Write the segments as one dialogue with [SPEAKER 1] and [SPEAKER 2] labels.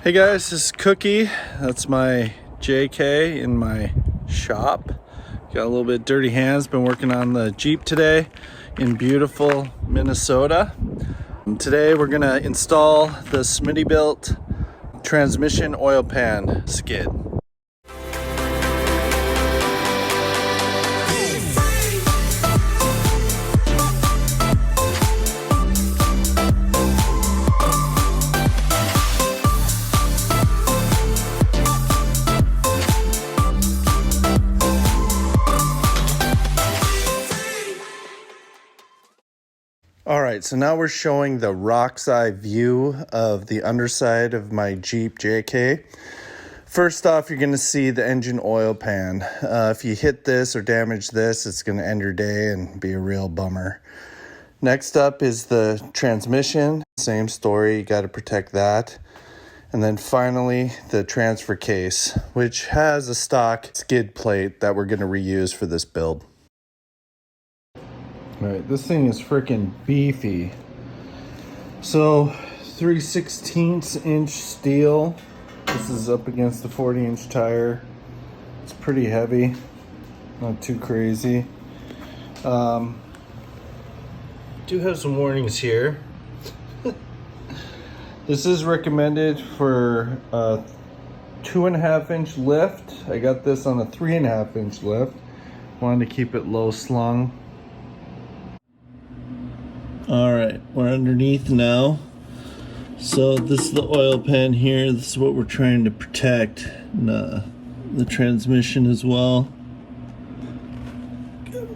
[SPEAKER 1] Hey guys, this is Cookie. That's my JK in my shop. Got a little bit dirty hands, been working on the Jeep today in beautiful Minnesota. And today we're gonna install the SMITTYBILT transmission oil pan skid. All right, so now we're showing the rock's eye view of the underside of my Jeep JK. First off, you're gonna see the engine oil pan. If you hit this or damage this, it's gonna end your day and be a real bummer. Next up is the transmission. Same story, you gotta protect that. And then finally, the transfer case, which has a stock skid plate that we're gonna reuse for this build. All right, this thing is freaking beefy. So 3/16 inch steel. This is up against the 40-inch tire. It's pretty heavy, not too crazy. Do have some warnings here. This is recommended for a 2.5 inch lift. I got this on a 3.5 inch lift. Wanted to keep it low slung. All right, we're underneath now. So this is the oil pan here. This is what we're trying to protect. And, the transmission as well.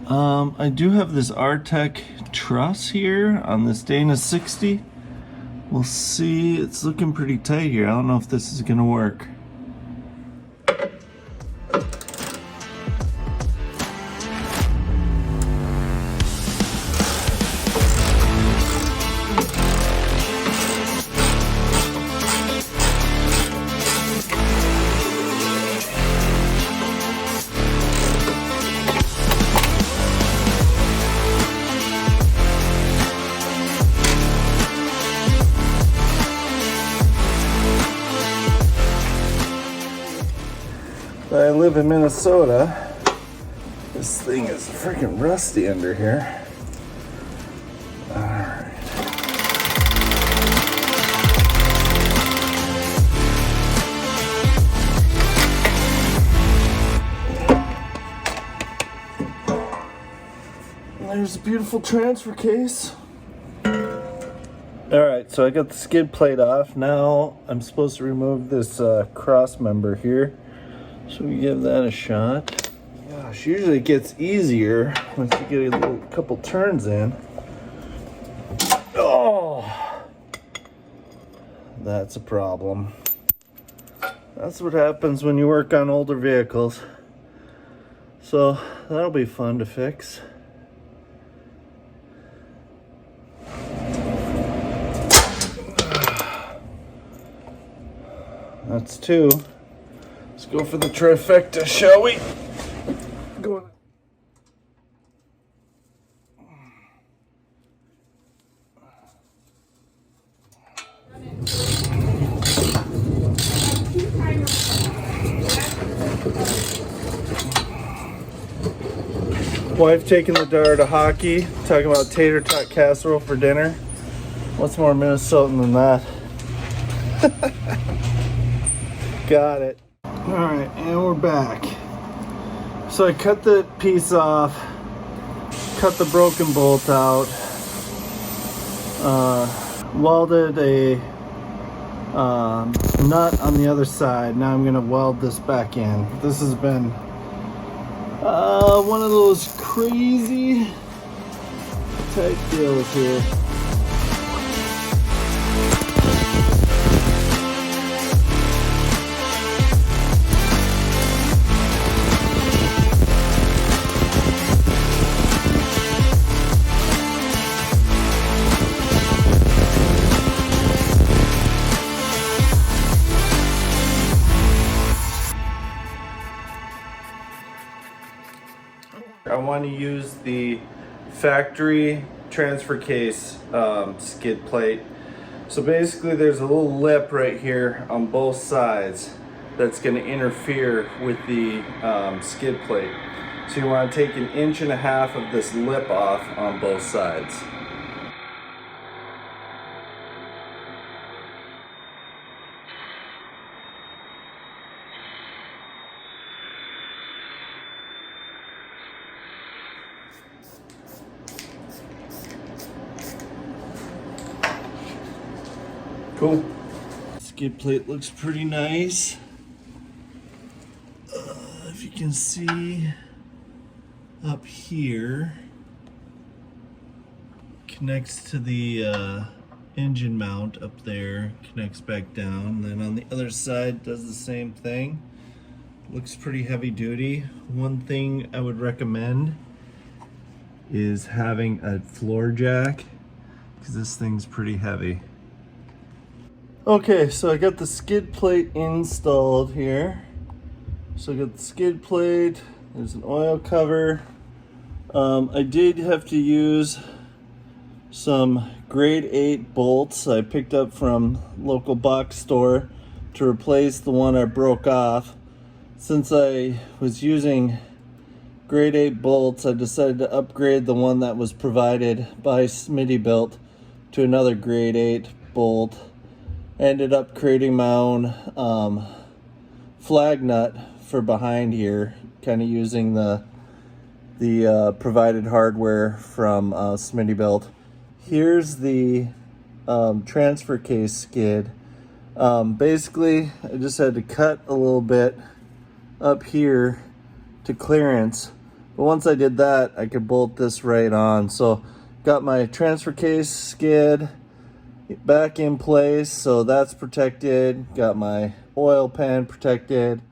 [SPEAKER 1] I do have this R-Tech truss here on this Dana 60. We'll see, it's looking pretty tight here. I don't know if this is gonna work. I live in Minnesota. This thing is freaking rusty under here. All right. There's a beautiful transfer case. All right, so I got the skid plate off. Now I'm supposed to remove this cross member here. So we give that a shot. Gosh, usually it gets easier once you get a couple turns in. Oh, that's a problem. That's what happens when you work on older vehicles. So that'll be fun to fix. That's two. Let's go for the trifecta, shall we? Go on. Wife taking the daughter to hockey, talking about tater tot casserole for dinner. What's more Minnesotan than that? Got it. All right, and we're back. So I cut the piece off, cut the broken bolt out, welded a nut on the other side. Now I'm gonna weld this back in. This has been one of those crazy type deals here. I want to use the factory transfer case skid plate. So basically there's a little lip right here on both sides that's going to interfere with the skid plate. So you want to take 1.5 inches of this lip off on both sides. Cool. Skid plate looks pretty nice. If you can see up here, connects to the engine mount up there, connects back down. Then on the other side does the same thing. Looks pretty heavy duty. One thing I would recommend is having a floor jack, because this thing's pretty heavy. Okay, so I got the skid plate installed here. So I got the skid plate, there's an oil cover. I did have to use some grade 8 bolts I picked up from local box store to replace the one I broke off. Since I was using grade 8 bolts, I decided to upgrade the one that was provided by SMITTYBILT to another grade 8 bolt. Ended up creating my own flag nut for behind here, kind of using the provided hardware from SMITTYBILT. Here's the transfer case skid. Basically, I just had to cut a little bit up here to clearance, but once I did that, I could bolt this right on. So got my transfer case skid back in place, so that's protected. Got my oil pan protected.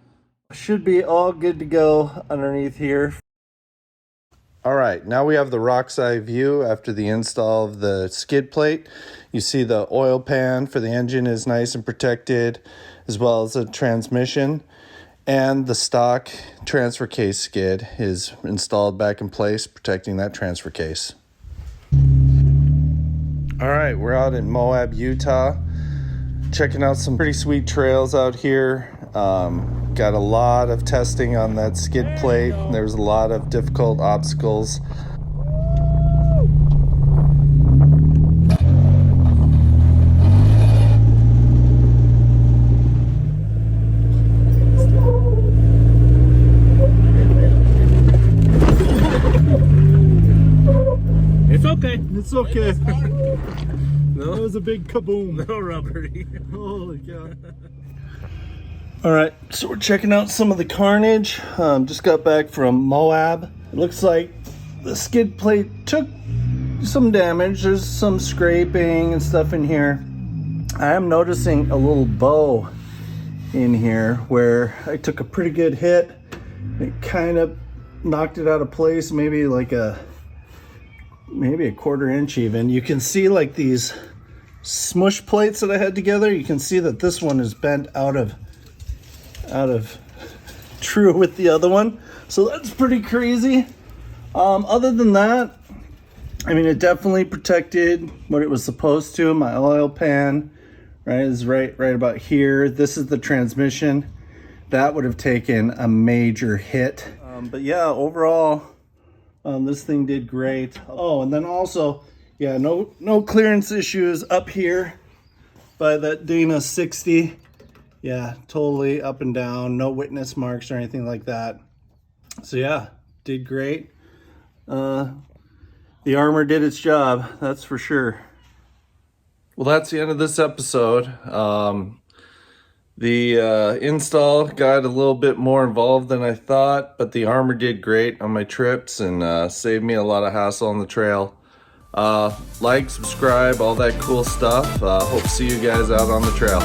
[SPEAKER 1] Should be all good to go underneath here. All right, now we have the rock's eye view after the install of the skid plate. You see the oil pan for the engine is nice and protected, as well as the transmission. And the stock transfer case skid is installed back in place, protecting that transfer case. All right, we're out in Moab, Utah, checking out some pretty sweet trails out here. Got a lot of testing on that skid plate. There's a lot of difficult obstacles.
[SPEAKER 2] It's okay.
[SPEAKER 1] It's okay.
[SPEAKER 2] No,
[SPEAKER 1] that was a big kaboom.
[SPEAKER 2] No rubbery.
[SPEAKER 1] Holy cow. All right, so we're checking out some of the carnage. Just got back from Moab. It looks like the skid plate took some damage. There's some scraping and stuff in here. I am noticing a little bow in here where I took a pretty good hit. It kind of knocked it out of place, maybe a 1/4 inch even. You can see like these smush plates that I had together. You can see that this one is bent out of true with the other one, so that's pretty crazy. Other than that, I mean, it definitely protected what it was supposed to. My oil pan, right, is right about here. This is the transmission. That would have taken a major hit. But yeah, overall, this thing did great. Oh, and then also, yeah, no clearance issues up here by that Dana 60. Yeah, totally up and down, no witness marks or anything like that. So yeah, did great. The armor did its job, that's for sure. Well, that's the end of this episode. The install got a little bit more involved than I thought, but the armor did great on my trips and saved me a lot of hassle on the trail. Like, subscribe, all that cool stuff. Hope to see you guys out on the trail.